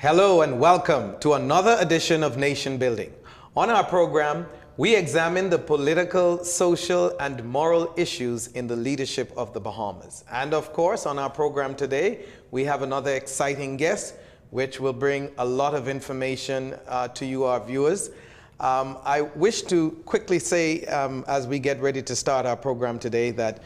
Hello and welcome to another edition of Nation Building. On our program, we examine the political, social, and moral issues in the leadership of the Bahamas. And of course, on our program today, we have another exciting guest, which will bring a lot of information to you, our viewers. I wish to quickly say, as we get ready to start our program today, that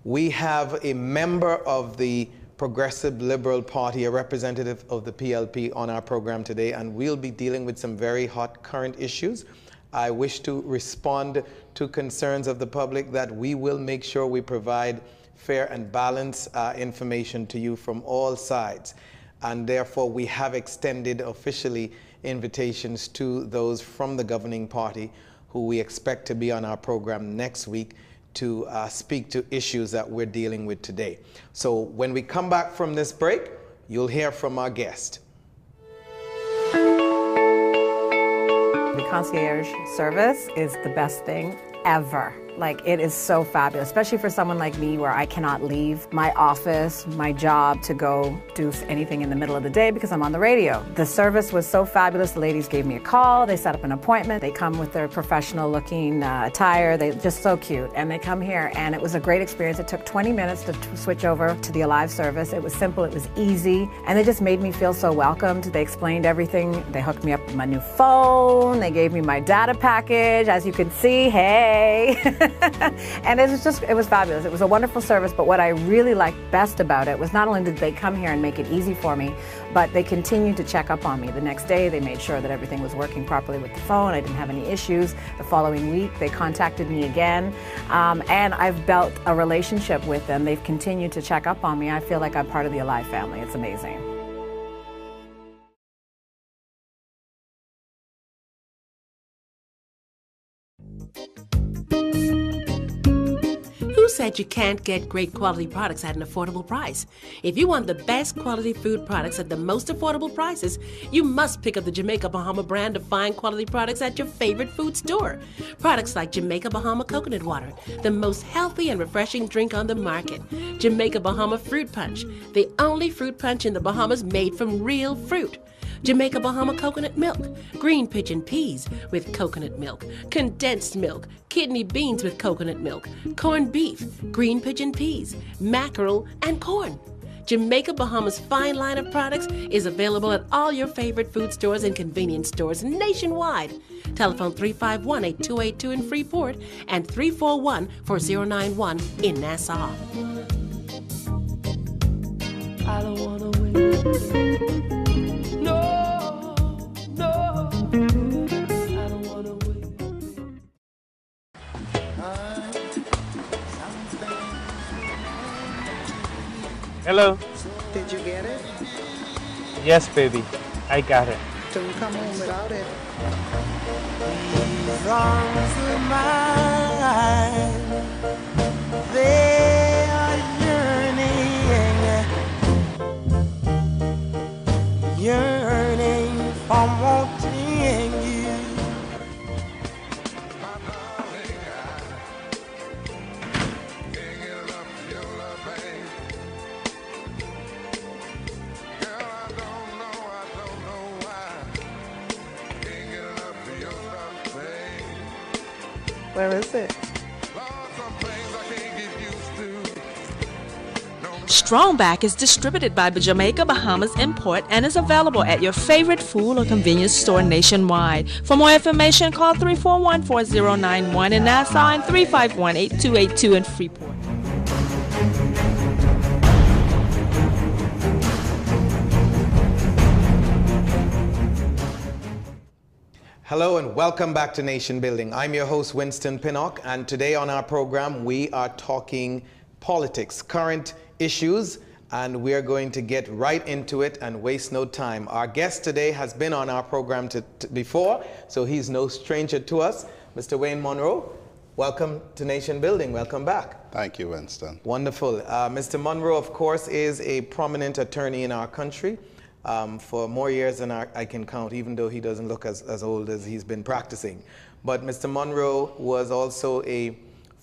we have a member of the Progressive Liberal Party, a representative of the PLP on our program today, and we'll be dealing with some very hot current issues. I wish to respond to concerns of the public that we will make sure we provide fair and balanced information to you from all sides. And therefore, we have extended officially invitations to those from the governing party who we expect to be on our program next week to speak to issues that we're dealing with today. So when we come back from this break, you'll hear from our guest. The concierge service is the best thing ever. Like, it is so fabulous, especially for someone like me where I cannot leave my office, my job, to go do anything in the middle of the day because I'm on the radio. The service was so fabulous. The ladies gave me a call. They set up an appointment. They come with their professional looking attire. They're just so cute. And they come here, and it was a great experience. It took 20 minutes to switch over to the Alive service. It was simple. It was easy. And they just made me feel so welcomed. They explained everything. They hooked me up with my new phone. They gave me my data package. As you can see, hey. And it was fabulous. It was a wonderful service, but what I really liked best about it was not only did they come here and make it easy for me, but they continued to check up on me. The next day, they made sure that everything was working properly with the phone. I didn't have any issues. The following week, they contacted me again, and I've built a relationship with them. They've continued to check up on me. I feel like I'm part of the Alive family. It's amazing. Who said you can't get great quality products at an affordable price? If you want the best quality food products at the most affordable prices, you must pick up the Jamaica Bahama brand of fine quality products at your favorite food store. Products like Jamaica Bahama Coconut Water, the most healthy and refreshing drink on the market. Jamaica Bahama Fruit Punch, the only fruit punch in the Bahamas made from real fruit. Jamaica Bahama coconut milk, green pigeon peas with coconut milk, condensed milk, kidney beans with coconut milk, corned beef, green pigeon peas, mackerel, and corn. Jamaica Bahama's fine line of products is available at all your favorite food stores and convenience stores nationwide. Telephone 351-8282 in Freeport and 341-4091 in Nassau. I don't wanna win. No, no, I don't wanna win. Hello. Did you get it? Yes, baby. I got it. Don't come home without it. These arms of mine, they are yearning for wanting you. Where is it? Strongback is distributed by Jamaica Bahamas Import and is available at your favorite food or convenience store nationwide. For more information, call 341-4091 in Nassau and 351-8282 in Freeport. Hello and welcome back to Nation Building. I'm your host, Winston Pinnock, and today on our program, we are talking politics, current issues, and we're going to get right into it and waste no time. Our guest today has been on our program before, so he's no stranger to us. Mr. Wayne Munroe, welcome to Nation Building. Welcome back. Thank you, Winston. Wonderful. Mr. Munroe, of course, is a prominent attorney in our country for more years than I can count, even though he doesn't look as old as he's been practicing. But Mr. Munroe was also a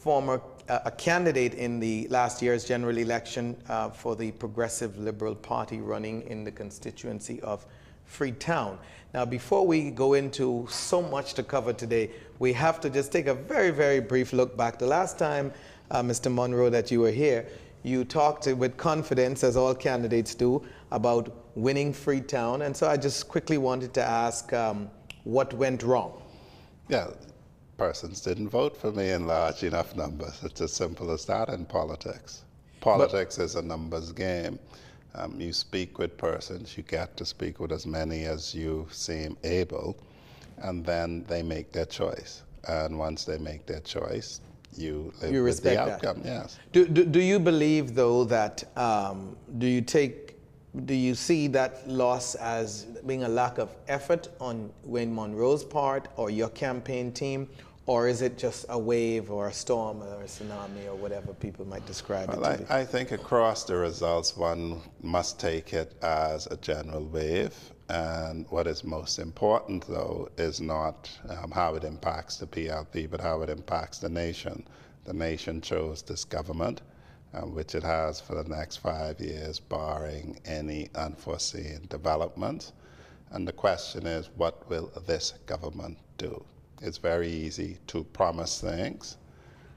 a candidate in the last year's general election for the Progressive Liberal Party running in the constituency of Freetown. Now, before we go into so much to cover today, we have to just take a very, very brief look back. The last time, Mr. Munroe, that you were here, you talked with confidence, as all candidates do, about winning Freetown. And so I just quickly wanted to ask what went wrong? Yeah, persons didn't vote for me in large enough numbers. It's as simple as that in politics. Politics is a numbers game. You speak with persons, you get to speak with as many as you seem able, and then they make their choice. And once they make their choice, you live with the outcome. Yes. Do you believe, though, that do you see that loss as being a lack of effort on Wayne Munroe's part or your campaign team, or is it just a wave or a storm or a tsunami or whatever people might describe it to be? I think across the results, one must take it as a general wave. And what is most important, though, is not how it impacts the PLP, but how it impacts the nation. The nation chose this government, which it has for the next 5 years, barring any unforeseen developments. And the question is, what will this government do? It's very easy to promise things,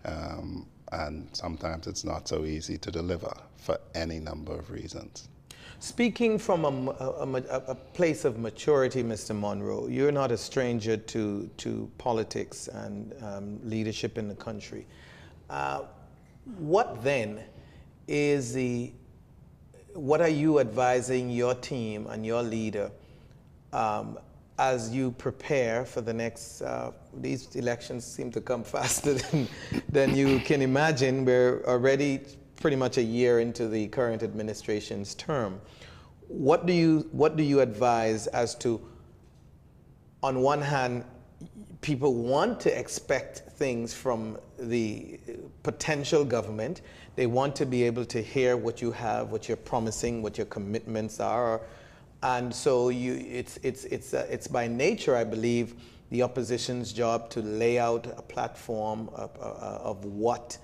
and sometimes it's not so easy to deliver for any number of reasons. Speaking from a place of maturity, Mr. Munroe, you're not a stranger to politics and leadership in the country. What then is what are you advising your team and your leader as you prepare for the next, these elections seem to come faster than you can imagine. We're already pretty much a year into the current administration's term. What do you advise as to, on one hand, people want to expect things from the potential government. They want to be able to hear what you have, what you're promising, what your commitments are. And so it's by nature, I believe, the opposition's job to lay out a platform of what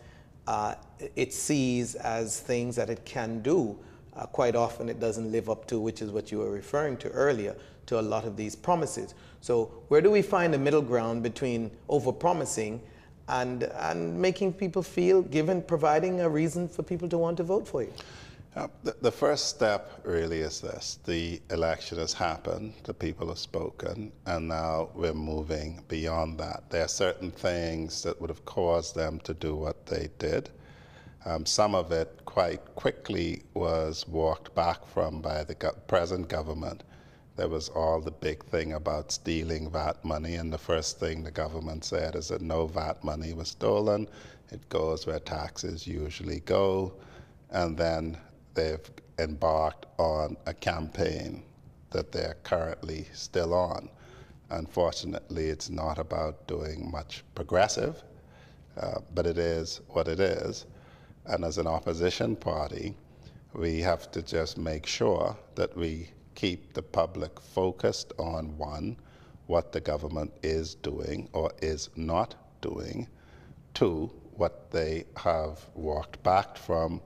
it sees as things that it can do. Quite often it doesn't live up to, which is what you were referring to earlier, to a lot of these promises. So where do we find a middle ground between over-promising and making people feel, providing a reason for people to want to vote for you? The first step really is this. The election has happened, the people have spoken, and now we're moving beyond that. There are certain things that would have caused them to do what they did. Some of it quite quickly was walked back from by the present government. There was all the big thing about stealing VAT money, and the first thing the government said is that no VAT money was stolen. It goes where taxes usually go. And then they've embarked on a campaign that they're currently still on. Unfortunately, it's not about doing much progressive, but it is what it is. And as an opposition party, we have to just make sure that we keep the public focused on, one, what the government is doing or is not doing, two, what they have walked back from,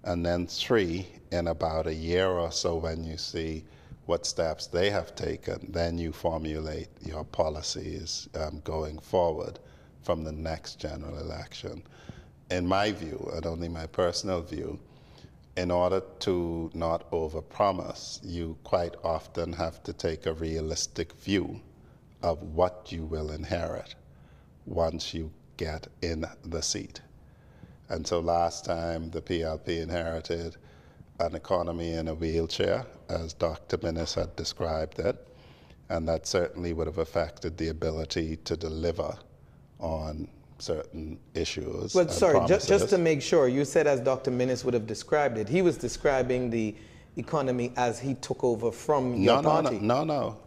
and then three, in about a year or so, when you see what steps they have taken, then you formulate your policies going forward from the next general election. In my view, and only my personal view, in order to not overpromise, you quite often have to take a realistic view of what you will inherit once you get in the seat. And so last time the PLP inherited an economy in a wheelchair, as Dr. Minnis had described it, and that certainly would have affected the ability to deliver on certain issues. Well, sorry, just to make sure, you said as Dr. Minnis would have described it. He was describing the economy as he took over from your party. No.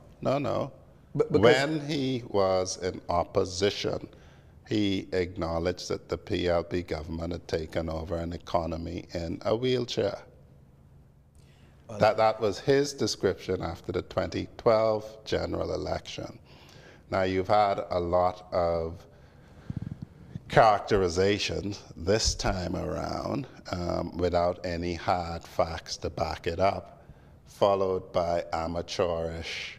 When he was in opposition, he acknowledged that the PLP government had taken over an economy in a wheelchair. That was his description after the 2012 general election. Now, you've had a lot of characterization this time around without any hard facts to back it up, followed by amateurish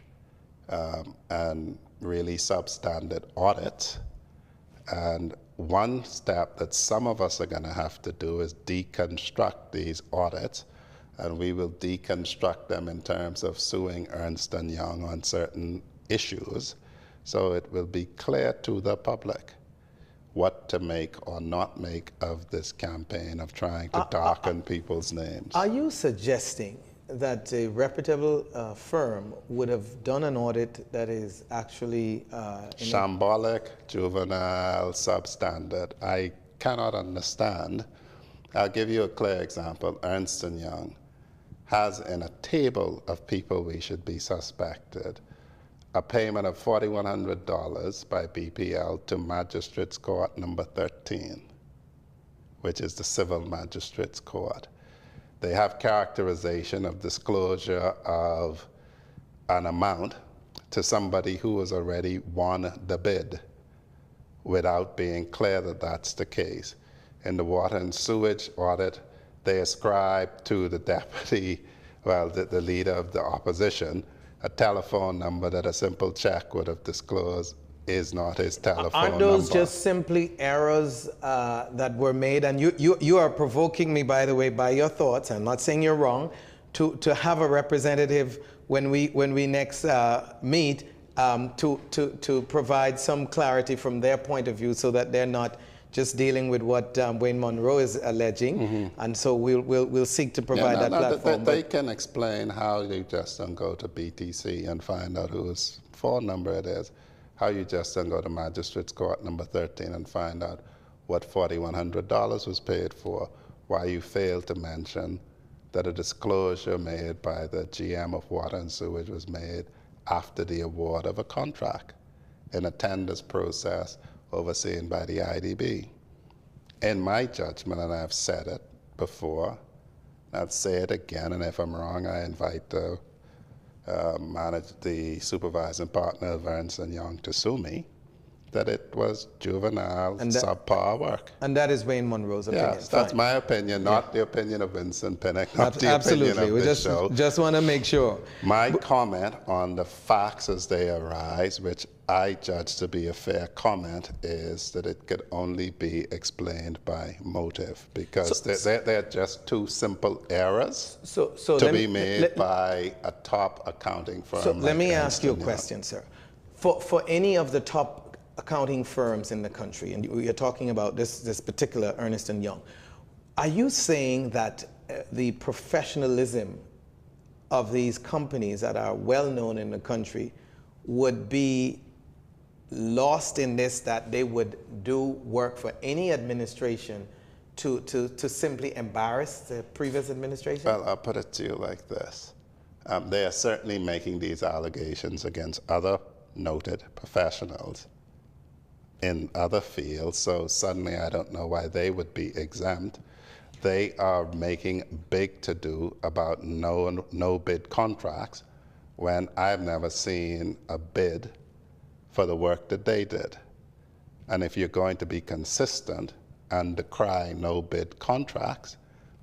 and really substandard audits. And one step that some of us are going to have to do is deconstruct these audits, and we will deconstruct them in terms of suing Ernst & Young on certain issues, so it will be clear to the public what to make or not make of this campaign of trying to darken people's names. Are you suggesting that a reputable firm would have done an audit that is actually shambolic, juvenile, substandard? I cannot understand. I'll give you a clear example. Ernst & Young has in a table of people we should be suspected a payment of $4,100 by BPL to Magistrates Court number 13, which is the Civil Magistrates Court. They have characterization of disclosure of an amount to somebody who has already won the bid without being clear that that's the case. In the water and sewage audit, they ascribe to the deputy, well, the leader of the opposition, a telephone number that a simple check would have disclosed is not his telephone number. Aren't those just simply errors that were made? And you are provoking me, by the way, by your thoughts. I'm not saying you're wrong. To have a representative when we next meet to provide some clarity from their point of view, so that they're not just dealing with what Wayne Munroe is alleging, and so we'll seek to provide that platform. They can explain how you just don't go to BTC and find out whose phone number it is, how you just don't go to Magistrates Court number 13 and find out what $4,100 was paid for, why you failed to mention that a disclosure made by the GM of Water and Sewage was made after the award of a contract in a tenders process overseen by the IDB. In my judgment, and I've said it before, I'll say it again, and if I'm wrong, I invite the supervising partner of Ernst & Young to sue me, that it was juvenile, subpar work. And that is Wayne Munroe's opinion. Yes, that's my opinion, not the opinion of Vincent Pinnock, not the opinion of this show. Just want to make sure. My comment on the facts as they arise, which I judge to be a fair comment, is that it could only be explained by motive, because they're just two simple errors to be made by a top accounting firm. So let me ask you a question, sir. For any of the top accounting firms in the country, and you're talking about this particular Ernst & Young, are you saying that the professionalism of these companies that are well known in the country would be lost in this, that they would do work for any administration to simply embarrass the previous administration? Well, I'll put it to you like this. They are certainly making these allegations against other noted professionals in other fields, so suddenly I don't know why they would be exempt. They are making big to-do about no bid contracts, when I've never seen a bid for the work that they did. And if you're going to be consistent and decry no bid contracts,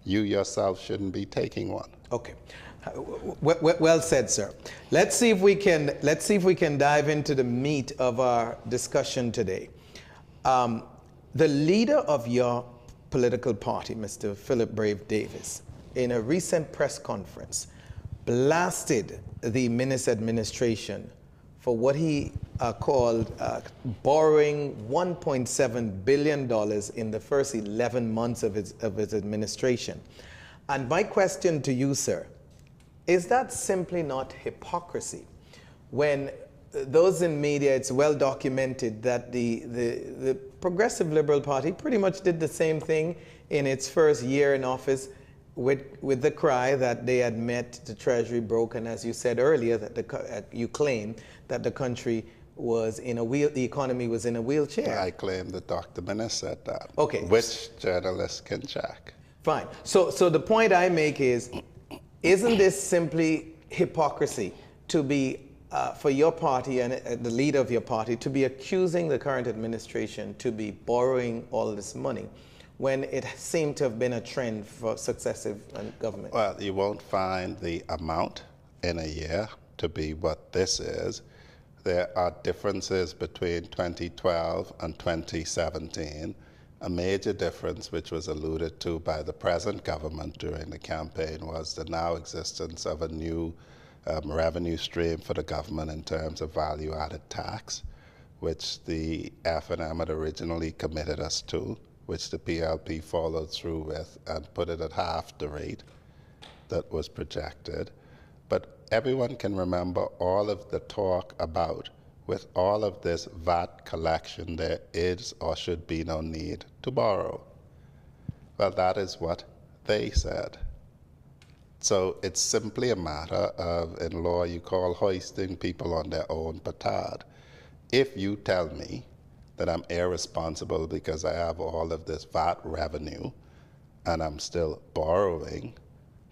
you yourself shouldn't be taking one. Okay. Well said, sir. Let's see if we can dive into the meat of our discussion today. The leader of your political party, Mr. Philip Brave Davis, in a recent press conference, blasted the Minnis administration for what he called borrowing $1.7 billion in the first 11 months of his administration. And my question to you, sir, is that simply not hypocrisy? When those in media, it's well documented that the Progressive Liberal Party pretty much did the same thing in its first year in office, with the cry that they had met the Treasury broke, and as you said earlier, that you claim that the country was in the economy was in a wheelchair. I claim that Dr. Minnis said that. Okay. Which journalists can check. Fine. So the point I make is, isn't this simply hypocrisy to be for your party and the leader of your party to be accusing the current administration to be borrowing all this money when it seemed to have been a trend for successive government? Well, you won't find the amount in a year to be what this is. There are differences between 2012 and 2017. A major difference, which was alluded to by the present government during the campaign, was the now existence of a new revenue stream for the government in terms of value-added tax, which the F&M had originally committed us to, which the PLP followed through with and put it at half the rate that was projected. But everyone can remember all of the talk about, with all of this VAT collection, there is or should be no need to borrow. Well, that is what they said. So it's simply a matter of, in law, you call hoisting people on their own petard. If you tell me that I'm irresponsible because I have all of this VAT revenue and I'm still borrowing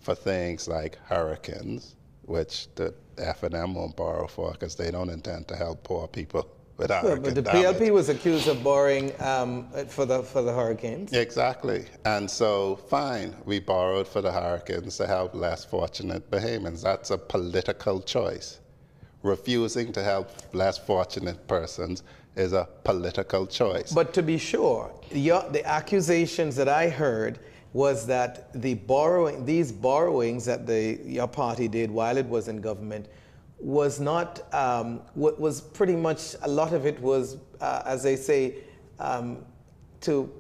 for things like hurricanes, which the F&M won't borrow for because they don't intend to help poor people with hurricane But the damage. PLP was accused of borrowing for the hurricanes. Exactly. And so, fine, we borrowed for the hurricanes to help less fortunate Bahamians. That's a political choice. Refusing to help less fortunate persons is a political choice. But to be sure, the accusations that I heard was that these borrowings that your party did while it was in government was not, was pretty much, a lot of it was, as they say, to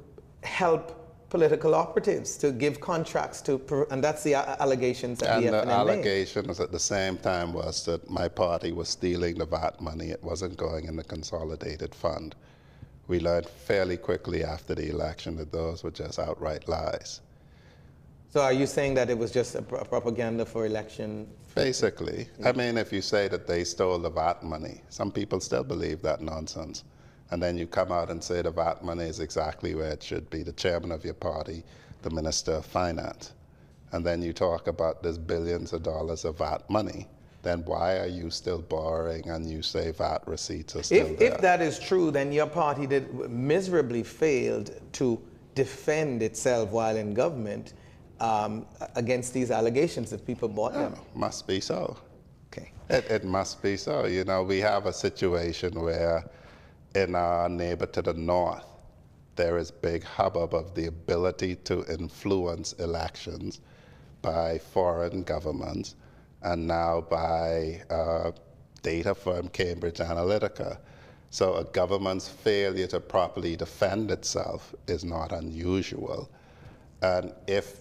help political operatives, to give contracts to, and that's the allegations that the F&M made. And the allegations at the same time was that my party was stealing the VAT money. It wasn't going in the consolidated fund. We learned fairly quickly after the election that those were just outright lies. So are you saying that it was just a propaganda for election? Basically. Yeah. I mean, if you say that they stole the VAT money, some people still believe that nonsense. And then you come out and say the VAT money is exactly where it should be, the chairman of your party, the Minister of Finance. And then you talk about this billions of dollars of VAT money. Then why are you still borrowing and you say VAT receipts are still there? If that is true, then your party miserably failed to defend itself while in government against these allegations if people bought them. Must be so. Okay. It must be so. You know, we have a situation where in our neighbor to the north, there is big hubbub of the ability to influence elections by foreign governments and now by data firm Cambridge Analytica. So a government's failure to properly defend itself is not unusual. And if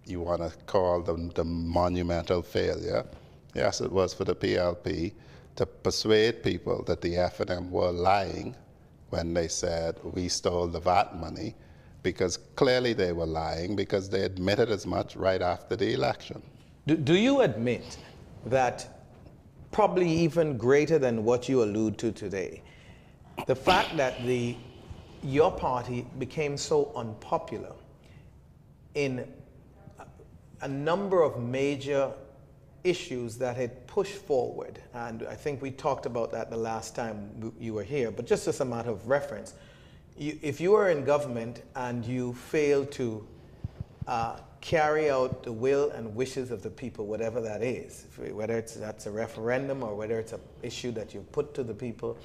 you want to call them the monumental failure, yes, it was for the PLP to persuade people that the F&M were lying when they said we stole the VAT money, because clearly they were lying because they admitted as much right after the election. Do you admit that probably even greater than what you allude to today, the fact that your party became so unpopular in a number of major issues that had pushed forward, and I think we talked about that the last time you were here, but just as a matter of reference, if you are in government and you fail to carry out the will and wishes of the people, whatever that is, whether that's a referendum or whether it's an issue that you put to the people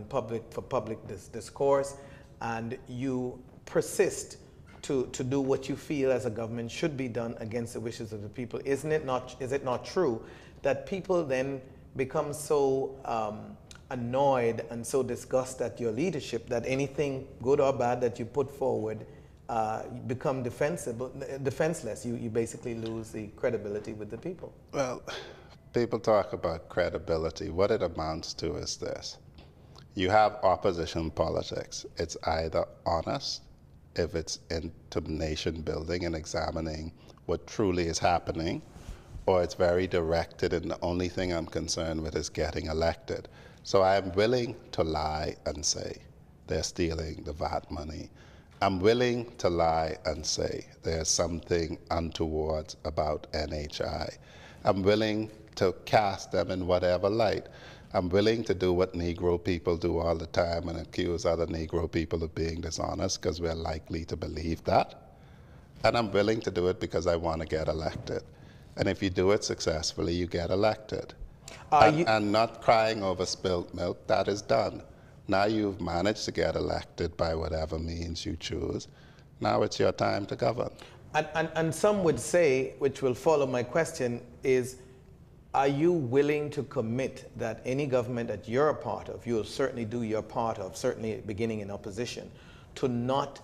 for public discourse, and you persist to do what you feel as a government should be done against the wishes of the people, is it not true that people then become so annoyed and so disgusted at your leadership that anything good or bad that you put forward become defenseless? You basically lose the credibility with the people. Well, people talk about credibility. What it amounts to is this. You have opposition politics. It's either honest, if it's into nation building and examining what truly is happening, or it's very directed and the only thing I'm concerned with is getting elected. So I'm willing to lie and say they're stealing the VAT money. I'm willing to lie and say there's something untoward about NHI. I'm willing to cast them in whatever light. I'm willing to do what Negro people do all the time and accuse other Negro people of being dishonest because we're likely to believe that. And I'm willing to do it because I want to get elected. And if you do it successfully, you get elected. And not crying over spilt milk, that is done. Now you've managed to get elected by whatever means you choose. Now it's your time to govern. And some would say, which will follow my question, is are you willing to commit that any government that you're a part of, you'll certainly do your part of, certainly beginning in opposition, to not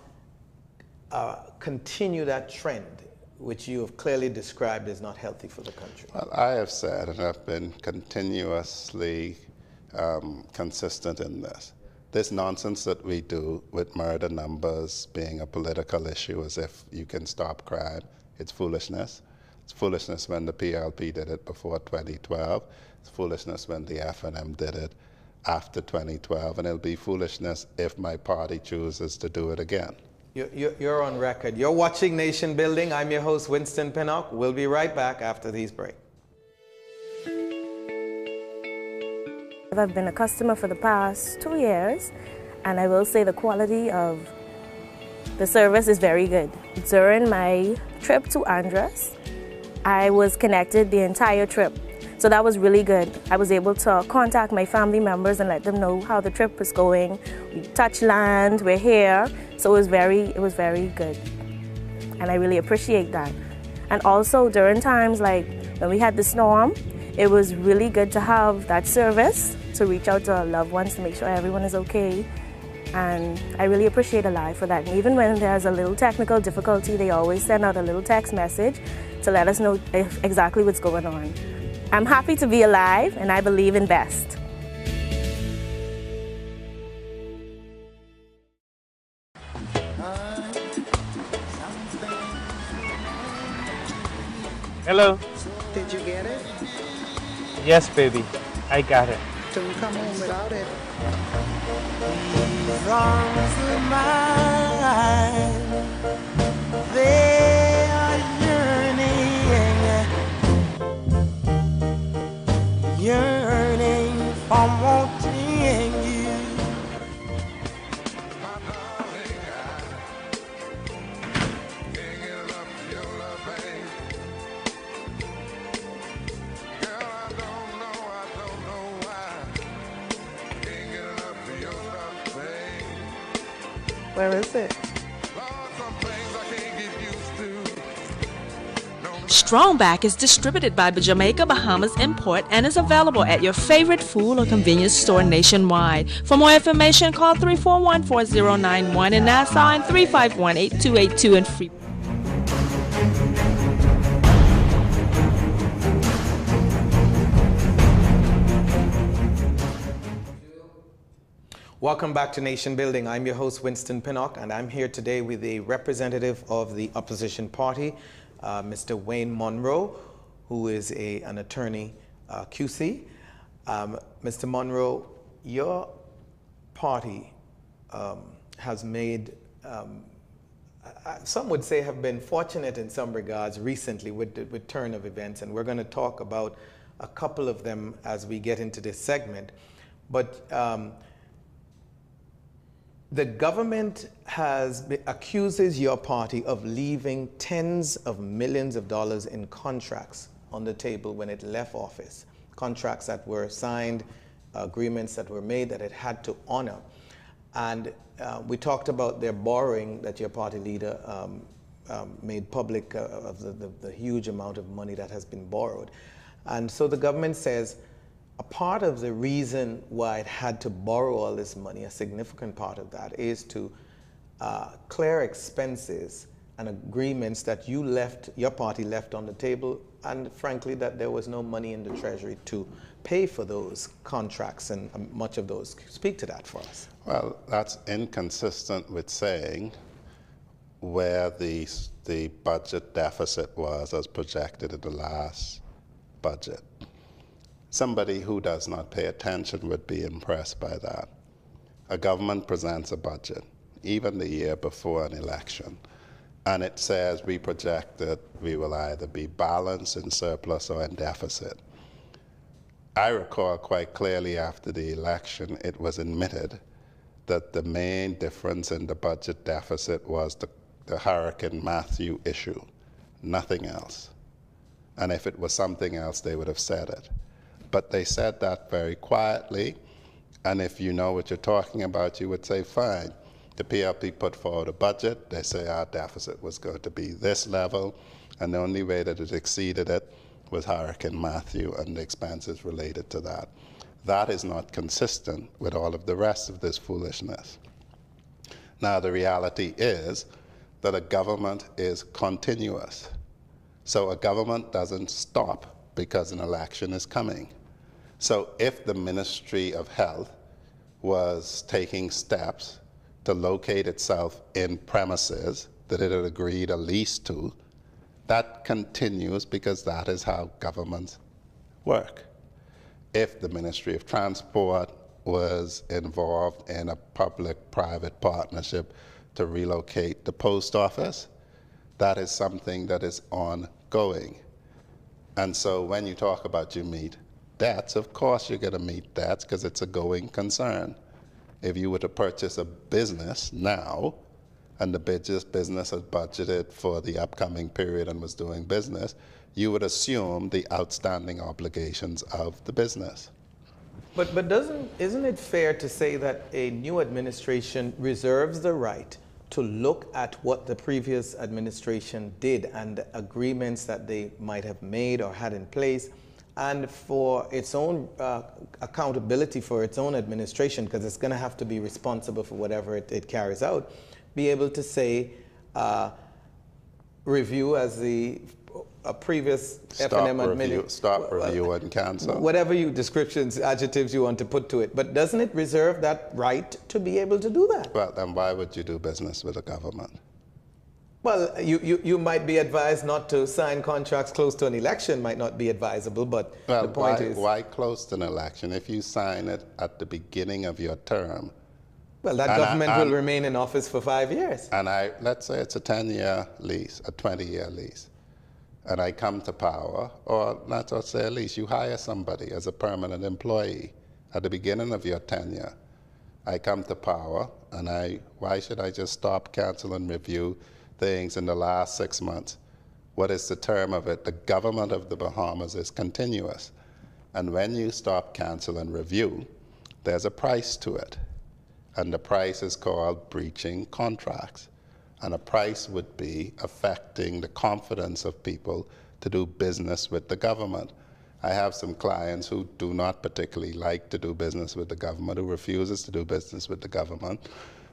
continue that trend, which you have clearly described as not healthy for the country? Well, I have said, and I've been continuously consistent in this nonsense that we do with murder numbers being a political issue as if you can stop crime, it's foolishness. It's foolishness when the PLP did it before 2012. It's foolishness when the FNM did it after 2012. And it'll be foolishness if my party chooses to do it again. You're on record. You're watching Nation Building. I'm your host, Winston Pinnock. We'll be right back after these breaks. I've been a customer for the past 2 years, and I will say the quality of the service is very good. During my trip to Andros, I was connected the entire trip, so that was really good. I was able to contact my family members and let them know how the trip was going. We touched land, we're here, so it was very good, and I really appreciate that. And also during times like when we had the storm, it was really good to have that service to reach out to our loved ones to make sure everyone is okay. And I really appreciate Alive for that. And even when there's a little technical difficulty, they always send out a little text message to let us know exactly what's going on. I'm happy to be alive, and I believe in best. Hello. Did you get it? Yes, baby. I got it. Don't come home without it. These arms of mine, they are yearning for wanting you. Where is it? Strongback is distributed by Jamaica Bahamas Import and is available at your favorite food or convenience store nationwide. For more information, call 341-4091 in Nassau and 351-8282 in Freeport. Welcome back to Nation Building. I'm your host, Winston Pinnock, and I'm here today with a representative of the opposition party, Mr. Wayne Munroe, who is an attorney, QC. Mr. Munroe, your party has made, some would say have been fortunate in some regards recently with the turn of events, and we're going to talk about a couple of them as we get into this segment. But the government accuses your party of leaving tens of millions of dollars in contracts on the table when it left office. Contracts that were signed, agreements that were made that it had to honor. And we talked about their borrowing that your party leader made public of the huge amount of money that has been borrowed. And so the government says, a part of the reason why it had to borrow all this money, a significant part of that, is to clear expenses and agreements that your party left on the table, and frankly that there was no money in the Treasury to pay for those contracts and much of those. Speak to that for us. Well, that's inconsistent with saying where the budget deficit was as projected in the last budget. Somebody who does not pay attention would be impressed by that. A government presents a budget, even the year before an election, and it says we project that we will either be balanced, in surplus, or in deficit. I recall quite clearly after the election, it was admitted that the main difference in the budget deficit was the Hurricane Matthew issue, nothing else. And if it was something else, they would have said it. But they said that very quietly, and if you know what you're talking about, you would say, fine. The PLP put forward a budget, they say our deficit was going to be this level, and the only way that it exceeded it was Hurricane Matthew and the expenses related to that. That is not consistent with all of the rest of this foolishness. Now, the reality is that a government is continuous. So a government doesn't stop because an election is coming. So if the Ministry of Health was taking steps to locate itself in premises that it had agreed a lease to, that continues because that is how governments work. If the Ministry of Transport was involved in a public-private partnership to relocate the post office, that is something that is ongoing. And so when you talk about you meet debts, of course you're going to meet debts because it's a going concern. If you were to purchase a business now, and the business has budgeted for the upcoming period and was doing business, you would assume the outstanding obligations of the business. But isn't it fair to say that a new administration reserves the right to look at what the previous administration did and agreements that they might have made or had in place, and for its own accountability for its own administration, because it's going to have to be responsible for whatever it carries out, be able to say, review as the previous F&M administration. Stop, review, and cancel. Whatever descriptions, adjectives you want to put to it. But doesn't it reserve that right to be able to do that? Well, then why would you do business with a government? Well, you might be advised not to sign contracts close to an election, might not be advisable, but the point is... Why close to an election? If you sign it at the beginning of your term... Well, that government will remain in office for 5 years. And let's say it's a 10-year lease, a 20-year lease, and I come to power, or let's say a lease, you hire somebody as a permanent employee at the beginning of your tenure. I come to power, and why should I just stop, cancel, and review things in the last 6 months? What is the term of it? The government of the Bahamas is continuous. And when you stop, cancel, and review, there's a price to it. And the price is called breaching contracts. And a price would be affecting the confidence of people to do business with the government. I have some clients who do not particularly like to do business with the government, who refuses to do business with the government,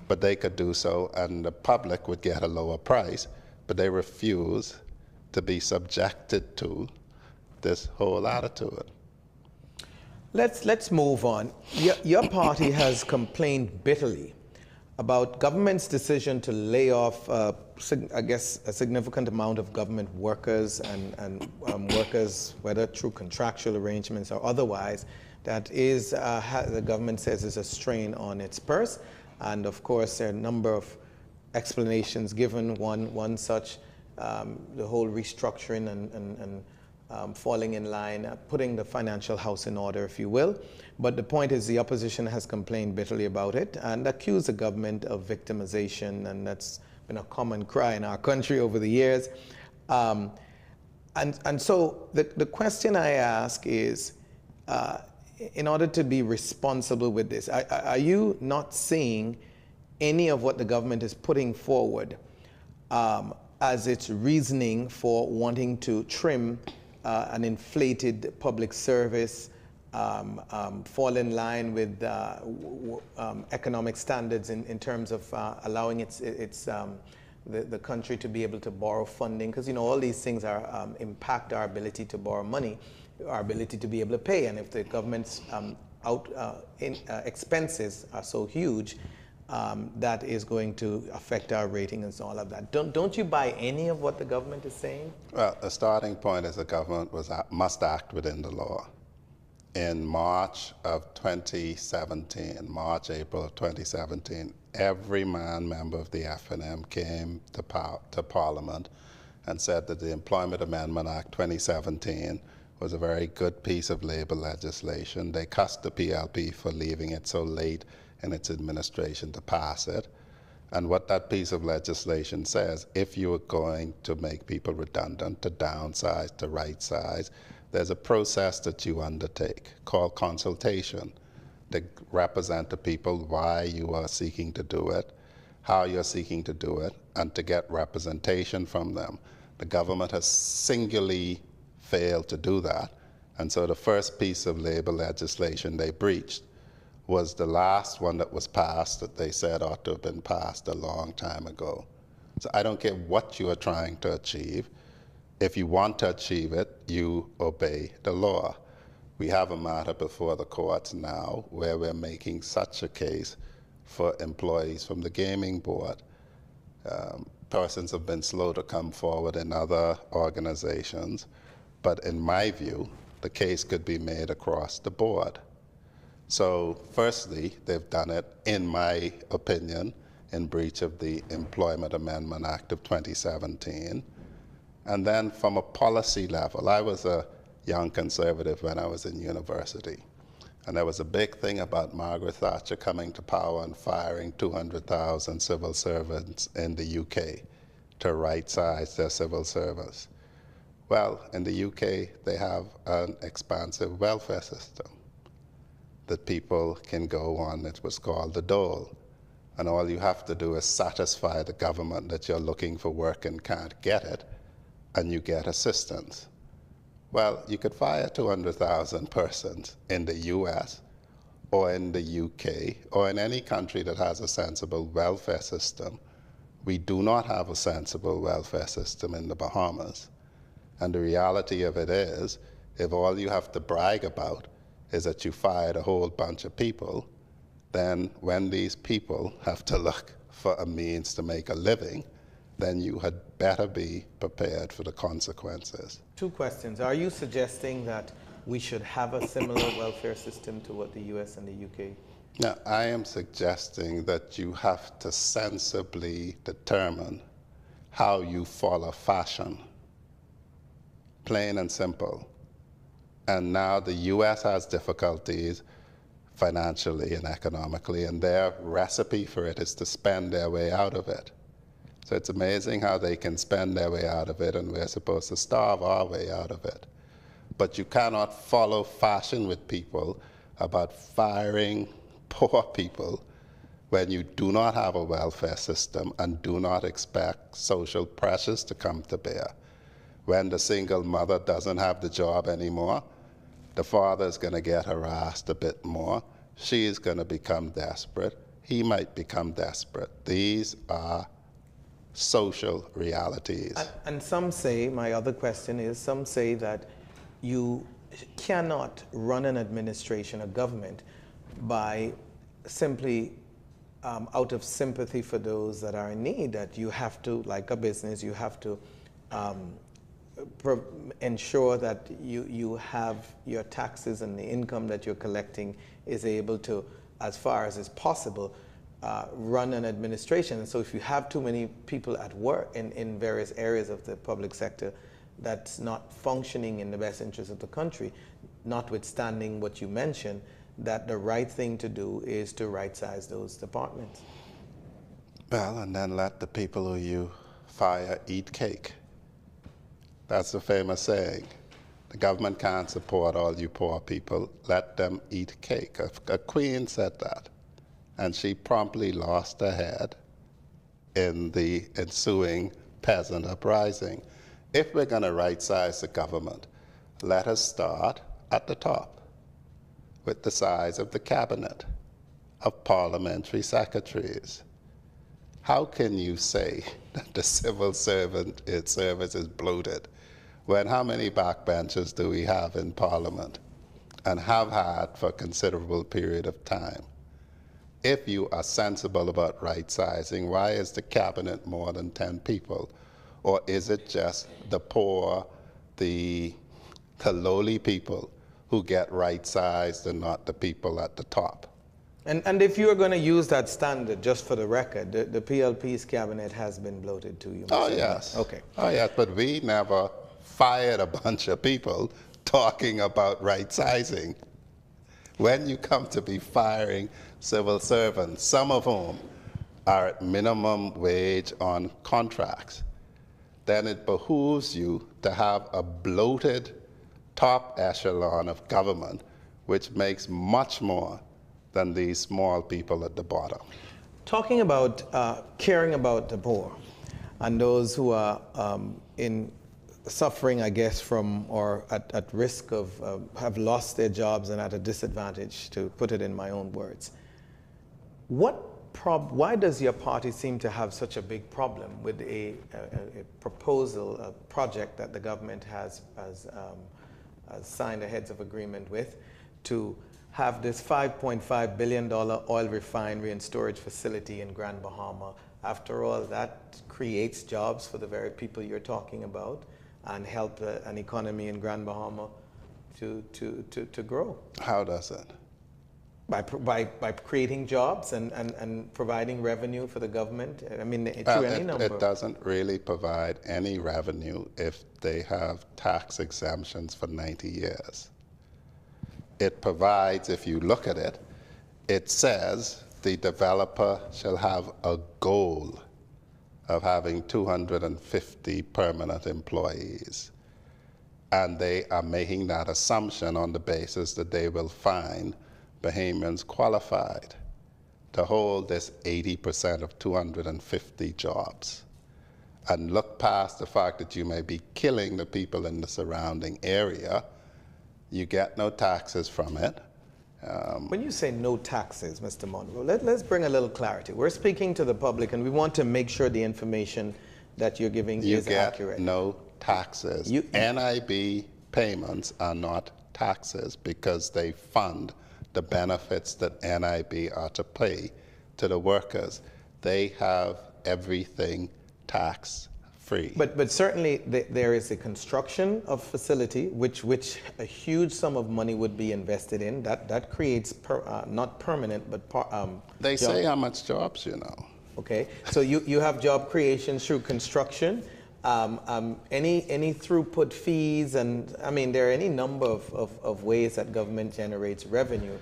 but they could do so and the public would get a lower price, but they refuse to be subjected to this whole attitude. Let's move on. Your party has complained bitterly about government's decision to lay off, I guess, a significant amount of government workers and workers, whether through contractual arrangements or otherwise, that is, the government says is a strain on its purse. And of course, there are a number of explanations given. One such, the whole restructuring and falling in line, putting the financial house in order, if you will. But the point is the opposition has complained bitterly about it and accused the government of victimization, and that's been a common cry in our country over the years. And so the question I ask is, in order to be responsible with this, are you not seeing any of what the government is putting forward as its reasoning for wanting to trim an inflated public service, fall in line with economic standards in terms of allowing the country to be able to borrow funding? Because, you know, all these things are impact our ability to borrow money, our ability to be able to pay. And if the government's expenses are so huge, that is going to affect our rating and all of that. Don't you buy any of what the government is saying? Well, the starting point is the government must act within the law. In March of 2017, April of 2017, every member of the F&M came to Parliament and said that the Employment Amendment Act 2017 was a very good piece of labor legislation. They cussed the PLP for leaving it so late in its administration to pass it. And what that piece of legislation says, if you are going to make people redundant, to downsize, to right size, there's a process that you undertake called consultation to represent the people why you are seeking to do it, how you're seeking to do it, and to get representation from them. The government has singularly failed to do that. And so the first piece of labor legislation they breached was the last one that was passed that they said ought to have been passed a long time ago. So I don't care what you are trying to achieve. If you want to achieve it, you obey the law. We have a matter before the courts now where we're making such a case for employees from the gaming board. Persons have been slow to come forward in other organizations, but in my view, the case could be made across the board. So firstly, they've done it, in my opinion, in breach of the Employment Amendment Act of 2017. And then from a policy level, I was a young conservative when I was in university. And there was a big thing about Margaret Thatcher coming to power and firing 200,000 civil servants in the UK to right-size their civil service. Well, in the UK, they have an expansive welfare system that people can go on. It was called the dole. And all you have to do is satisfy the government that you're looking for work and can't get it, and you get assistance. Well, you could fire 200,000 persons in the US or in the UK or in any country that has a sensible welfare system. We do not have a sensible welfare system in the Bahamas. And the reality of it is, if all you have to brag about is that you fired a whole bunch of people, then when these people have to look for a means to make a living, then you had better be prepared for the consequences. Two questions. Are you suggesting that we should have a similar welfare system to what the US and the UK? Now, I am suggesting that you have to sensibly determine how you follow fashion. Plain and simple. And now the US has difficulties financially and economically, and their recipe for it is to spend their way out of it. So it's amazing how they can spend their way out of it, and we're supposed to starve our way out of it. But you cannot follow fashion with people about firing poor people when you do not have a welfare system and do not expect social pressures to come to bear. When the single mother doesn't have the job anymore, the father's going to get harassed a bit more. She's going to become desperate. He might become desperate. These are social realities. And some say, my other question is, some say that you cannot run an administration, a government, by simply out of sympathy for those that are in need, that you have to, like a business, you have to ensure that you have your taxes and the income that you're collecting is able to, as far as is possible, run an administration. And so if you have too many people at work in various areas of the public sector that's not functioning in the best interest of the country, notwithstanding what you mentioned, that the right thing to do is to right-size those departments. Well, and then let the people who you fire eat cake. That's the famous saying. The government can't support all you poor people. Let them eat cake. A queen said that. And she promptly lost her head in the ensuing peasant uprising. If we're going to right-size the government, let us start at the top with the size of the cabinet, of parliamentary secretaries. How can you say that the civil service is bloated when how many backbenchers do we have in Parliament and have had for a considerable period of time? If you are sensible about right-sizing, why is the cabinet more than 10 people? Or is it just the poor, the lowly people who get right-sized and not the people at the top? And if you are going to use that standard, just for the record, the PLP's cabinet has been bloated too, you must say. Yes. Okay. Oh, yes, but we never fired a bunch of people talking about right sizing. When you come to be firing civil servants, some of whom are at minimum wage on contracts, then it behooves you to have a bloated top echelon of government which makes much more than these small people at the bottom. Talking about caring about the poor and those who are in suffering, I guess, from or at risk of have lost their jobs and at a disadvantage, to put it in my own words. Why does your party seem to have such a big problem with a proposal, a project that the government has signed a heads of agreement with to have this $5.5 billion oil refinery and storage facility in Grand Bahama? After all, that creates jobs for the very people you're talking about and help an economy in Grand Bahama to grow. How does it? By creating jobs and providing revenue for the government. I mean, through any number. It doesn't really provide any revenue if they have tax exemptions for 90 years. It provides, if you look at it, it says the developer shall have a goal of having 250 permanent employees. And they are making that assumption on the basis that they will find Bahamians qualified to hold this 80% of 250 jobs. And look past the fact that you may be killing the people in the surrounding area. You get no taxes from it. When you say no taxes, Mr. Munroe, let's bring a little clarity. We're speaking to the public and we want to make sure the information that you're giving is accurate. You get no taxes. NIB payments are not taxes because they fund the benefits that NIB are to pay to the workers. They have everything tax-free. But certainly there is a construction of facility which a huge sum of money would be invested in. That creates not permanent but they say how much jobs, you know. Okay, so you have job creation through construction. Any throughput fees, and I mean there are any number of ways that government generates revenue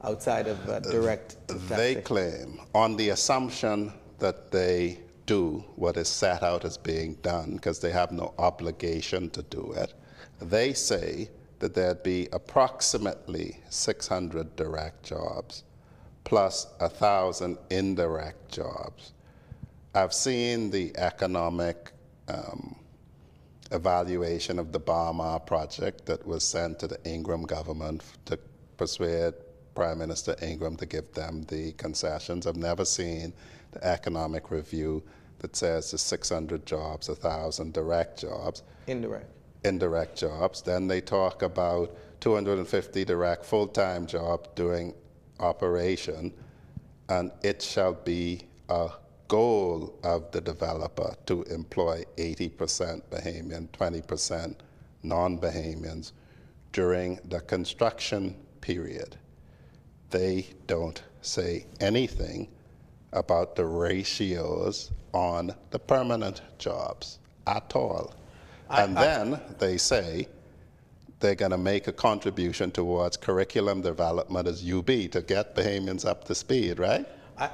outside of direct taxation. They claim, on the assumption that they do what is set out as being done, because they have no obligation to do it, they say that there'd be approximately 600 direct jobs plus 1,000 indirect jobs. I've seen the economic evaluation of the Bahama project that was sent to the Ingram government to persuade Prime Minister Ingram to give them the concessions. I've never seen the economic review that says the 600 jobs, 1,000 direct jobs. Indirect jobs. Then they talk about 250 direct full-time jobs doing operation, and it shall be a goal of the developer to employ 80% Bahamian, 20% non-Bahamians during the construction period. They don't say anything about the ratios on the permanent jobs at all. And then they say they're going to make a contribution towards curriculum development as UB to get Bahamians up to speed, right?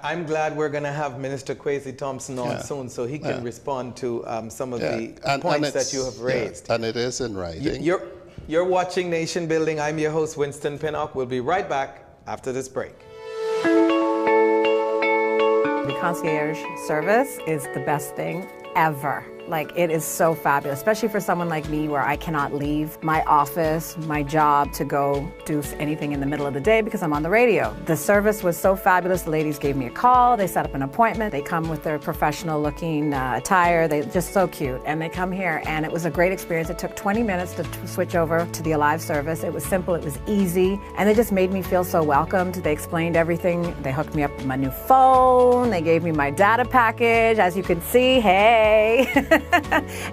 I'm glad we're going to have Minister Kwesi Thompson on soon so he can respond to some of the points that you have raised. And it is in writing. You're watching Nation Building. I'm your host, Winston Pinnock. We'll be right back after this break. The concierge service is the best thing ever. Like, it is so fabulous, especially for someone like me where I cannot leave my office, my job, to go do anything in the middle of the day because I'm on the radio. The service was so fabulous. The ladies gave me a call. They set up an appointment. They come with their professional-looking attire. They're just so cute. And they come here, and it was a great experience. It took 20 minutes to switch over to the Alive service. It was simple. It was easy. And they just made me feel so welcomed. They explained everything. They hooked me up with my new phone. They gave me my data package. As you can see, hey.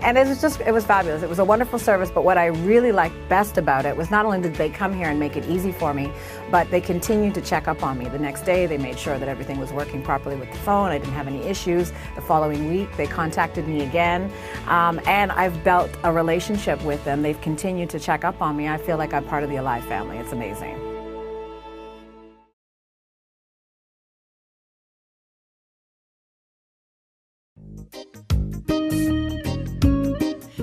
And it was fabulous. It was a wonderful service, but what I really liked best about it was not only did they come here and make it easy for me, but they continued to check up on me. The next day, they made sure that everything was working properly with the phone. I didn't have any issues. The following week, they contacted me again, and I've built a relationship with them. They've continued to check up on me. I feel like I'm part of the Alive family. It's amazing.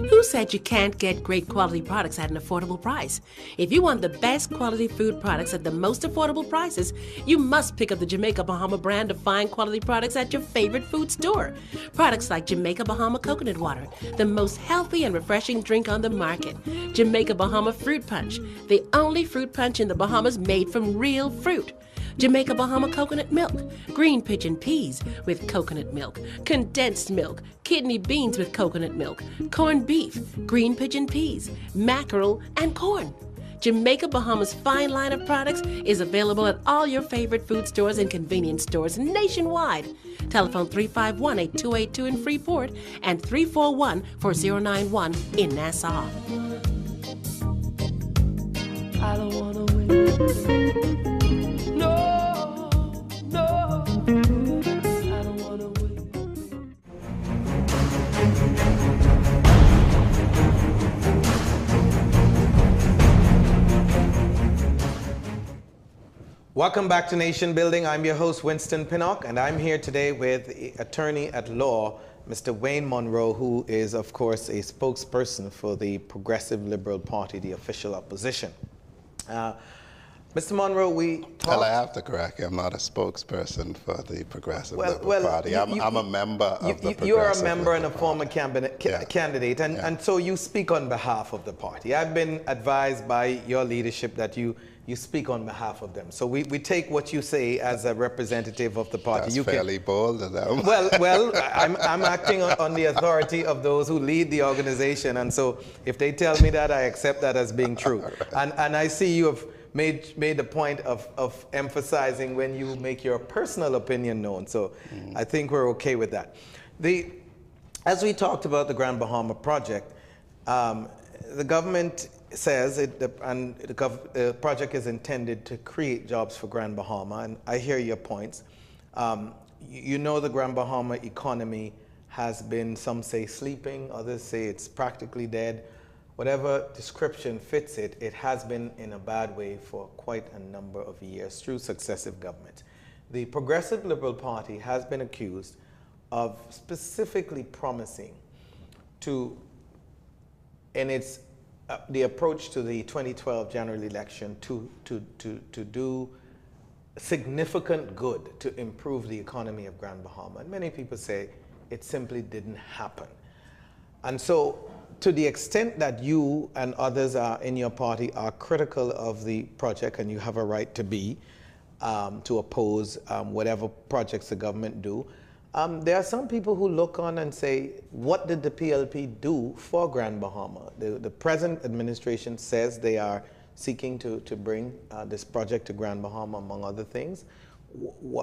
Who said you can't get great quality products at an affordable price? If you want the best quality food products at the most affordable prices, you must pick up the Jamaica Bahama brand of fine quality products at your favorite food store. Products like Jamaica Bahama Coconut Water, the most healthy and refreshing drink on the market. Jamaica Bahama Fruit Punch, the only fruit punch in the Bahamas made from real fruit. Jamaica Bahama coconut milk, green pigeon peas with coconut milk, condensed milk, kidney beans with coconut milk, corned beef, green pigeon peas, mackerel, and corn. Jamaica Bahama's fine line of products is available at all your favorite food stores and convenience stores nationwide. Telephone 351-8282 in Freeport and 341-4091 in Nassau. I don't wanna wait. No, no, I don't wanna wait. Welcome back to Nation Building. I'm your host, Winston Pinnock, and I'm here today with attorney at law, Mr. Wayne Munroe, who is, of course, a spokesperson for the Progressive Liberal Party, the official opposition. Mr. Munroe, we talked... Well, I have to correct you. I'm not a spokesperson for the Progressive Liberal Party. I'm a member of the Progressive You are a member and a Liberal former Party. candidate, and so you speak on behalf of the party. I've been advised by your leadership that you speak on behalf of them. So we take what you say as a representative of the party. That's fairly bold of them. Well, I'm acting on the authority of those who lead the organization, and so if they tell me that, I accept that as being true. Right. And I see you have made a point of emphasizing when you make your personal opinion known. So I think we're okay with that. As we talked about the Grand Bahama project, the government says the project is intended to create jobs for Grand Bahama, and I hear your points. You know, the Grand Bahama economy has been, some say sleeping, others say it's practically dead. Whatever description fits it, it has been in a bad way for quite a number of years through successive governments. The Progressive Liberal Party has been accused of specifically promising to, in its the approach to the 2012 general election, to do significant good to improve the economy of Grand Bahama. And many people say it simply didn't happen. And so, to the extent that you and others in your party are critical of the project, and you have a right to be, to oppose whatever projects the government do, there are some people who look on and say, what did the PLP do for Grand Bahama? The present administration says they are seeking to bring this project to Grand Bahama, among other things.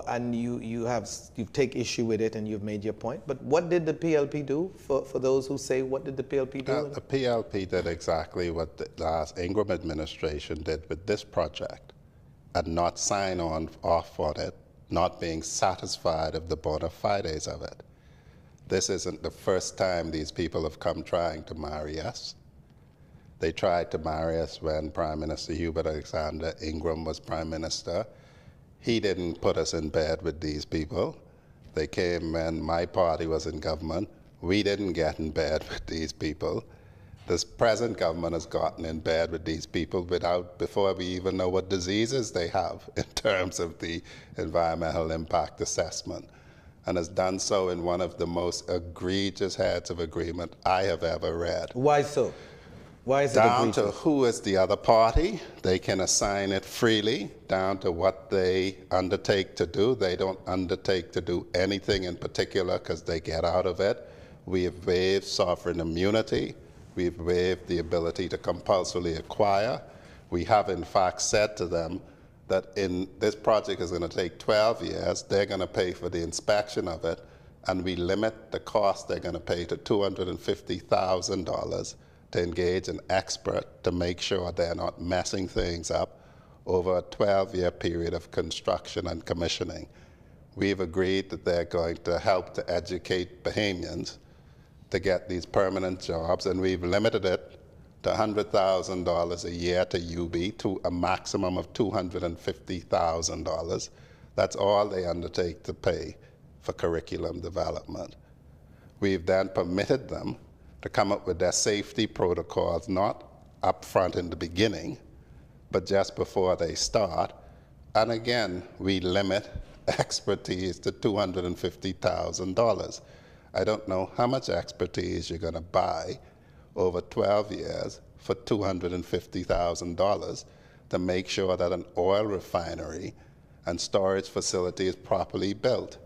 And you take issue with it and you've made your point. But what did the PLP do for those who say, what did the PLP do? The PLP did exactly what the last Ingram administration did with this project, and not sign off on it, not being satisfied of the bona fides of it. This isn't the first time these people have come trying to marry us. They tried to marry us when Prime Minister Hubert Alexander Ingram was Prime Minister. He didn't put us in bed with these people. They came when my party was in government. We didn't get in bed with these people. This present government has gotten in bed with these people before we even know what diseases they have in terms of the environmental impact assessment, and has done so in one of the most egregious heads of agreement I have ever read. Why so? Why is it down to who is the other party? They can assign it freely, down to what they undertake to do. They don't undertake to do anything in particular because they get out of it. We have waived sovereign immunity. We've waived the ability to compulsorily acquire. We have in fact said to them that this project is going to take 12 years. They're going to pay for the inspection of it. and we limit the cost they're going to pay to $250,000 to engage an expert to make sure they're not messing things up over a 12-year period of construction and commissioning. We've agreed that they're going to help to educate Bahamians to get these permanent jobs, and we've limited it to $100,000 a year to UB to a maximum of $250,000. That's all they undertake to pay for curriculum development. We've then permitted them to come up with their safety protocols, not up front in the beginning, but just before they start. And again, we limit expertise to $250,000. I don't know how much expertise you're going to buy over 12 years for $250,000 to make sure that an oil refinery and storage facility is properly built.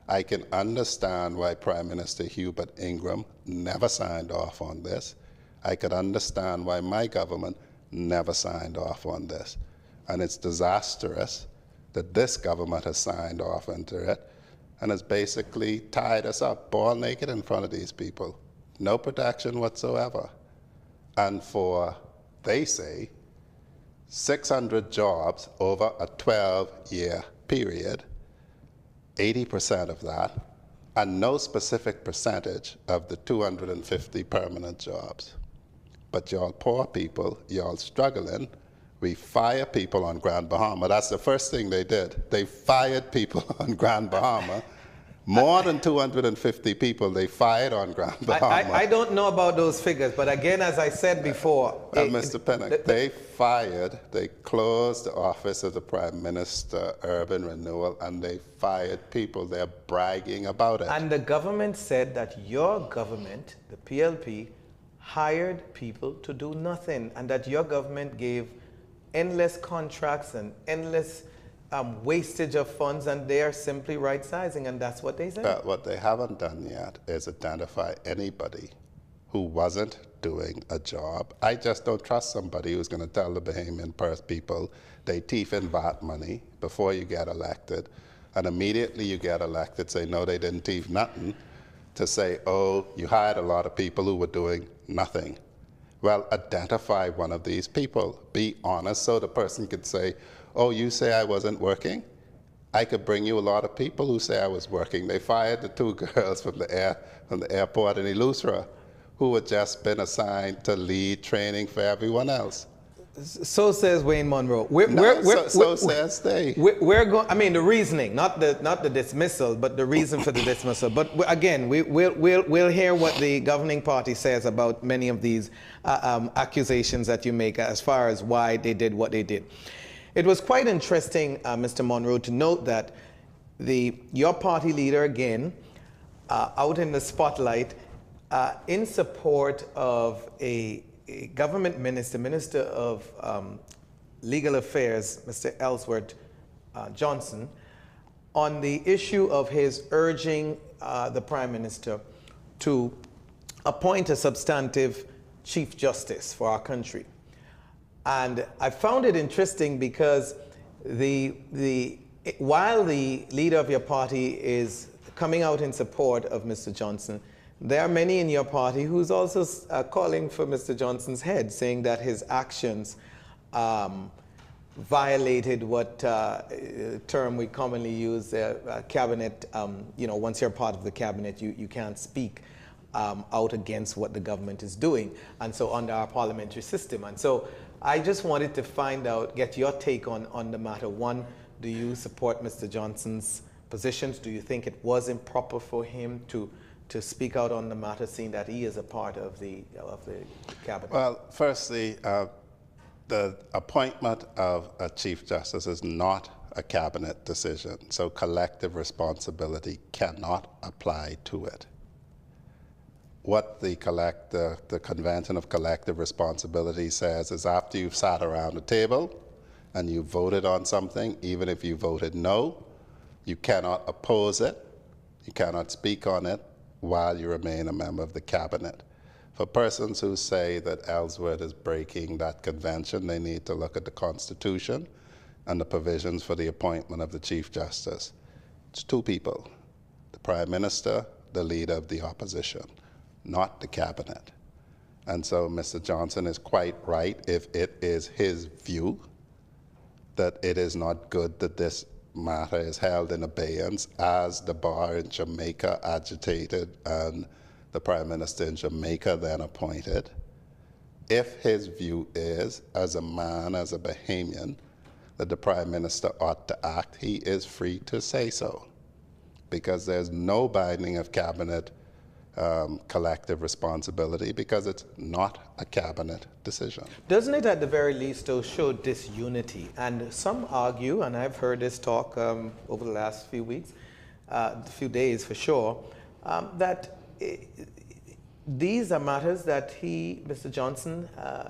I can understand why Prime Minister Hubert Ingraham never signed off on this. I could understand why my government never signed off on this. And it's disastrous that this government has signed off into it and has basically tied us up ball naked in front of these people. No protection whatsoever. And for, they say, 600 jobs over a 12-year period, 80% of that, and no specific percentage of the 250 permanent jobs. But y'all poor people, y'all struggling, we fire people on Grand Bahama. That's the first thing they did. They fired people on Grand Bahama. More than 250 people they fired on Grand Bahama. I don't know about those figures, but again, as I said before... Mr. Pinnock, they closed the office of the Prime Minister, Urban Renewal, and they fired people. They're bragging about it. And the government said that your government, the PLP, hired people to do nothing, and that your government gave endless contracts and endless wastage of funds, and they are simply right-sizing, and that's what they said. But what they haven't done yet is identify anybody who wasn't doing a job. I just don't trust somebody who's going to tell the Bahamian people they thief in VAT money before you get elected, and immediately you get elected say, no, they didn't thief nothing, to say, oh, you hired a lot of people who were doing nothing. Well, identify one of these people. Be honest so the person could say, oh, you say I wasn't working? I could bring you a lot of people who say I was working. They fired the 2 girls from the airport in Eleuthera who had just been assigned to lead training for everyone else. So says Wayne Munroe. So says they. We're going. I mean, the reasoning, not the dismissal, but the reason for the dismissal. But again, we'll hear what the governing party says about many of these accusations that you make as far as why they did what they did. It was quite interesting, Mr. Munroe, to note that your party leader again out in the spotlight in support of a government Minister of Legal Affairs, Mr. Ellsworth Johnson, on the issue of his urging the Prime Minister to appoint a substantive Chief Justice for our country. And I found it interesting because while the leader of your party is coming out in support of Mr. Johnson, there are many in your party who's also calling for Mr. Johnson's head, saying that his actions violated what term we commonly use, cabinet, once you're part of the cabinet, you can't speak out against what the government is doing, and so under our parliamentary system. And so I just wanted to get your take on the matter. One, do you support Mr. Johnson's positions? Do you think it was improper for him to speak out on the matter, seeing that he is a part of the cabinet? Well, firstly, the appointment of a Chief Justice is not a cabinet decision, so collective responsibility cannot apply to it. What the Convention of Collective Responsibility says is after you've sat around the table and you voted on something, even if you voted no, you cannot oppose it, you cannot speak on it while you remain a member of the cabinet. For persons who say that Ellsworth is breaking that convention, they need to look at the Constitution and the provisions for the appointment of the Chief Justice. It's 2 people, the Prime Minister, the leader of the opposition, not the cabinet. And so Mr. Johnson is quite right if it is his view that it is not good that this matter is held in abeyance as the bar in Jamaica agitated and the Prime Minister in Jamaica then appointed. If his view is, as a man, as a Bahamian, that the Prime Minister ought to act, he is free to say so, because there's no binding of cabinet collective responsibility, because it's not a cabinet decision. Doesn't it at the very least though show disunity? And some argue, and I've heard this talk over the last few weeks, few days for sure, that these are matters that Mr. Johnson,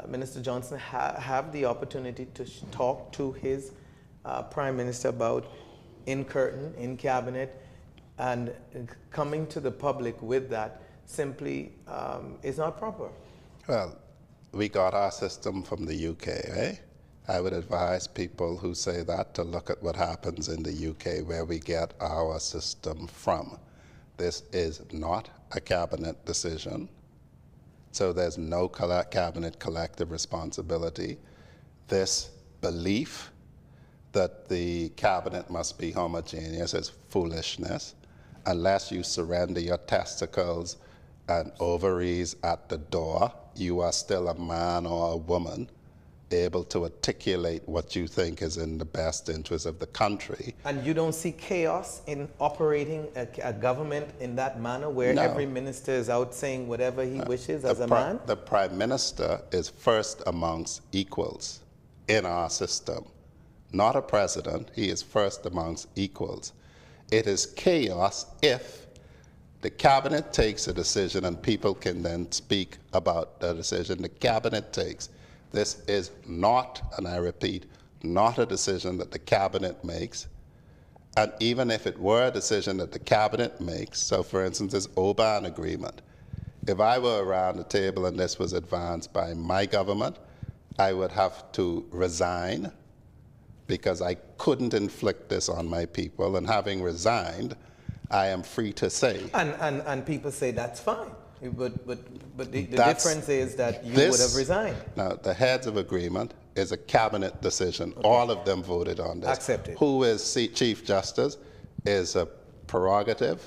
Minister Johnson, have the opportunity to talk to his Prime Minister about in curtain, in cabinet, and coming to the public with that simply is not proper. Well, we got our system from the UK, eh? I would advise people who say that to look at what happens in the UK, where we get our system from. This is not a cabinet decision, so there's no cabinet collective responsibility. This belief that the cabinet must be homogeneous is foolishness, unless you surrender your testicles and ovaries at the door. You are still a man or a woman able to articulate what you think is in the best interest of the country. And you don't see chaos in operating a government in that manner, where No. every minister is out saying whatever he wishes as a man? The Prime Minister is first amongst equals in our system. Not a president, he is first amongst equals. It is chaos if the cabinet takes a decision and people can then speak about the decision the cabinet takes. This is not, and I repeat, not a decision that the cabinet makes. And even if it were a decision that the cabinet makes, so for instance, this Oban agreement, if I were around the table and this was advanced by my government, I would have to resign because I couldn't inflict this on my people. And having resigned, I am free to say. And people say that's fine. But the difference is that you would have resigned. Now, the heads of agreement is a cabinet decision. Okay. All of them voted on this. Accepted. Who is Chief Justice is a prerogative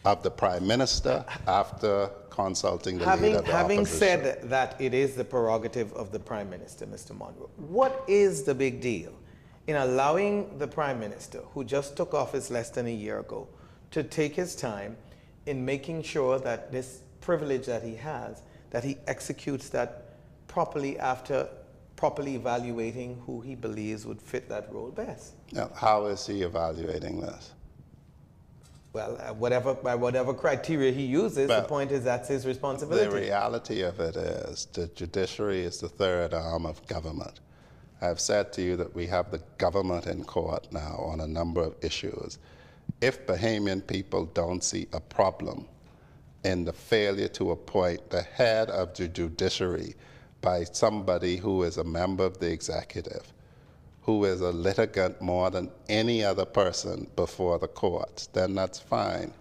of the Prime Minister after consulting the leader of the Having opposition. said that it is the prerogative of the Prime Minister, Mr. Munroe, what is the big deal in allowing the Prime Minister, who just took office less than a year ago, to take his time in making sure that this privilege that he has, that he executes that properly after properly evaluating who he believes would fit that role best? Now, how is he evaluating this? Well, by whatever criteria he uses, the point is that's his responsibility. The reality of it is the judiciary is the third arm of government. I've said to you that we have the government in court now on a number of issues. If Bahamian people don't see a problem in the failure to appoint the head of the judiciary by somebody who is a member of the executive, who is a litigant more than any other person before the courts, then that's fine.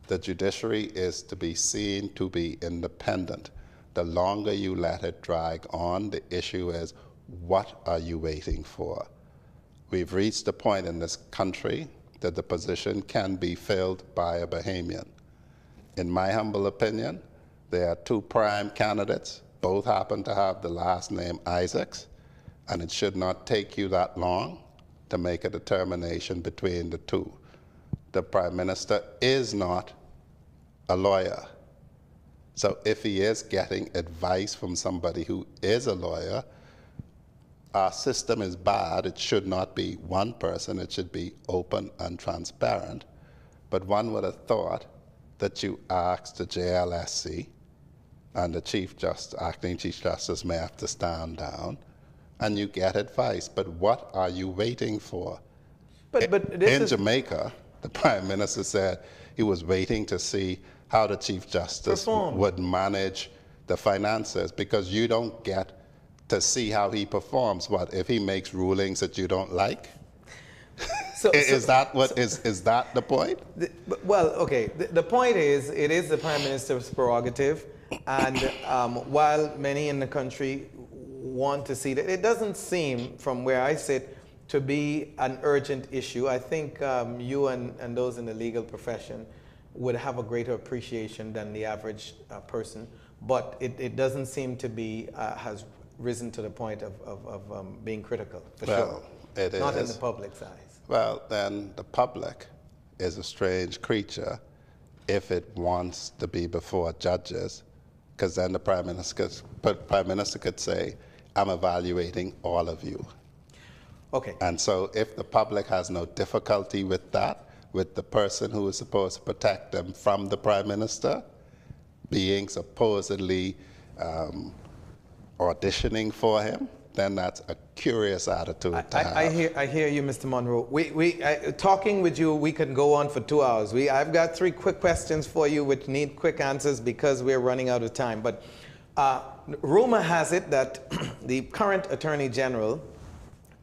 The judiciary is to be seen to be independent. The longer you let it drag on, the issue is, what are you waiting for? We've reached a point in this country that the position can be filled by a Bahamian. In my humble opinion, there are two prime candidates. Both happen to have the last name Isaacs, and it should not take you that long to make a determination between the two. The Prime Minister is not a lawyer. So if he is getting advice from somebody who is a lawyer, our system is bad. It should not be one person. It should be open and transparent. But one would have thought that you asked the JLSC, and the acting Chief Justice may have to stand down, and you get advice. But what are you waiting for? In Jamaica, the Prime Minister said he was waiting to see how the Chief Justice would manage the finances, because you don't get to see how he performs. What, if he makes rulings that you don't like? Is that what is that the point? Well, okay. The point is, it is the Prime Minister's prerogative, and while many in the country want to see that, it doesn't seem, from where I sit, to be an urgent issue. I think you and those in the legal profession would have a greater appreciation than the average person, but it doesn't seem to be, has risen to the point of being critical, for sure. It Not is. in the public's eyes. Well, then the public is a strange creature if it wants to be before judges, because then the Prime Minister could say, I'm evaluating all of you. Okay. And so if the public has no difficulty with that, with the person who is supposed to protect them from the Prime Minister being supposedly auditioning for him, then that's a curious attitude to have. I hear you, Mr. Munroe. Talking with you, we can go on for 2 hours. I've got 3 quick questions for you which need quick answers because we're running out of time. But rumor has it that the current Attorney General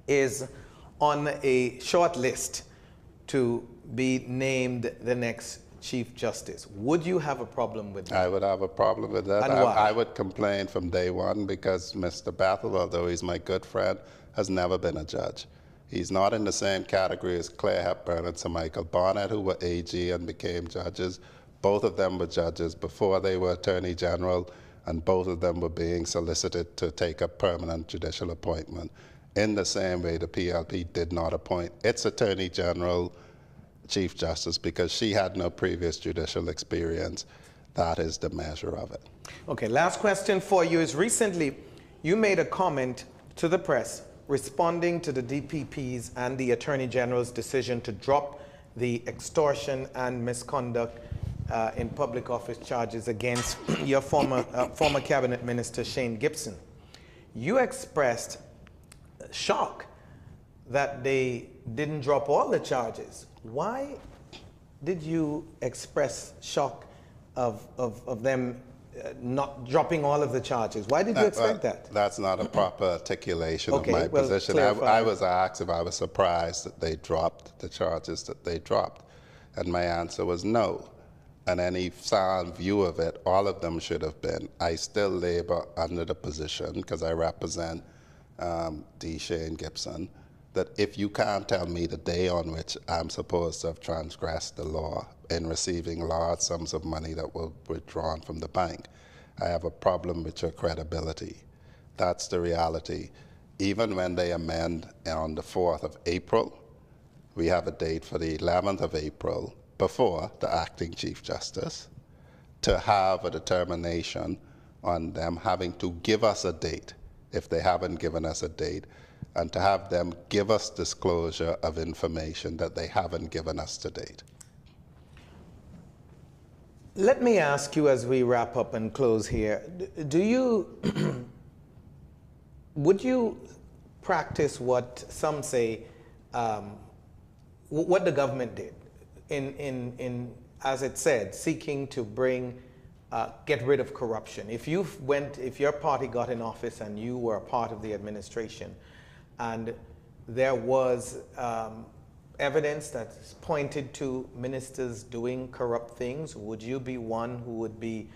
is on a short list to be named the next Chief Justice. Would you have a problem with that? I would have a problem with that. And why? I would complain from day one because Mr. Bethel, although he's my good friend, has never been a judge. He's not in the same category as Claire Hepburn and Sir Michael Barnett, who were AG and became judges. Both of them were judges before they were Attorney General, and both of them were being solicited to take a permanent judicial appointment. In the same way, the PLP did not appoint its Attorney General Chief Justice because she had no previous judicial experience. That is the measure of it. Okay, last question for you is recently you made a comment to the press responding to the DPP's and the Attorney General's decision to drop the extortion and misconduct in public office charges against your former Cabinet Minister Shane Gibson. You expressed shock that they didn't drop all the charges. Why did you express shock of them not dropping all of the charges? Why did you expect that? That's not a proper articulation Okay, of my well, position. clarify. I was asked if I was surprised that they dropped the charges that they dropped, and my answer was no. And any sound view of it, all of them should have been. I still labor under the position, because I represent D. Shane Gibson, that if you can't tell me the day on which I'm supposed to have transgressed the law in receiving large sums of money that were withdrawn from the bank, I have a problem with your credibility. That's the reality. Even when they amend on the 4th of April, we have a date for the 11th of April before the acting Chief Justice to have a determination on them having to give us a date if they haven't given us a date, and to have them give us disclosure of information that they haven't given us to date. Let me ask you as we wrap up and close here, do you, would you practice what some say, what the government did in as it said, seeking to bring, get rid of corruption? If your party got in office and you were a part of the administration, and there was evidence that pointed to ministers doing corrupt things, would you be one who would be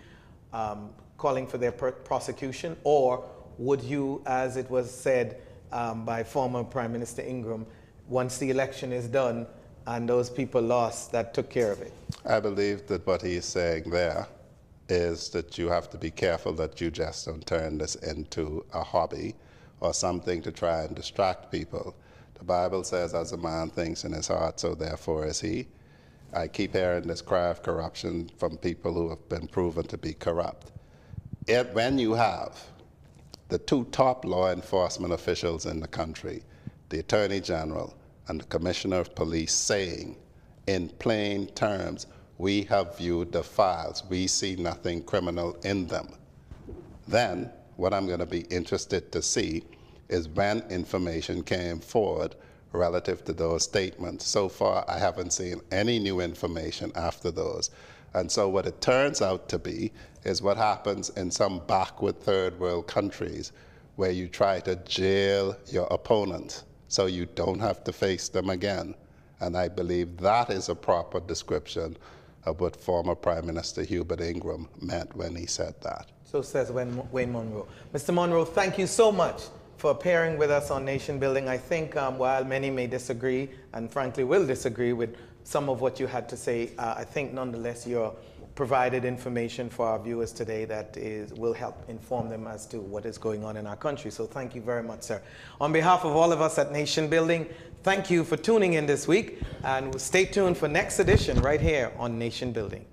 calling for their prosecution? Or would you, as it was said by former Prime Minister Ingram, once the election is done and those people lost, that took care of it? I believe that what he's saying there is that you have to be careful that you just don't turn this into a hobby or something to try and distract people. The Bible says, as a man thinks in his heart, so therefore is he. I keep hearing this cry of corruption from people who have been proven to be corrupt. When you have the 2 top law enforcement officials in the country, the Attorney General and the Commissioner of Police, saying in plain terms, we have viewed the files, we see nothing criminal in them, then what I'm going to be interested to see is when information came forward relative to those statements. So far, I haven't seen any new information after those. And so what it turns out to be is what happens in some backward third world countries where you try to jail your opponents so you don't have to face them again. And I believe that is a proper description of what former Prime Minister Hubert Ingraham meant when he said that. So says Wayne Munroe. Mr. Munroe, thank you so much for appearing with us on Nation Building. I think while many may disagree, and frankly will disagree with some of what you had to say, I think nonetheless you're provided information for our viewers today that will help inform them as to what is going on in our country. So thank you very much, sir. On behalf of all of us at Nation Building, thank you for tuning in this week, and stay tuned for next edition right here on Nation Building.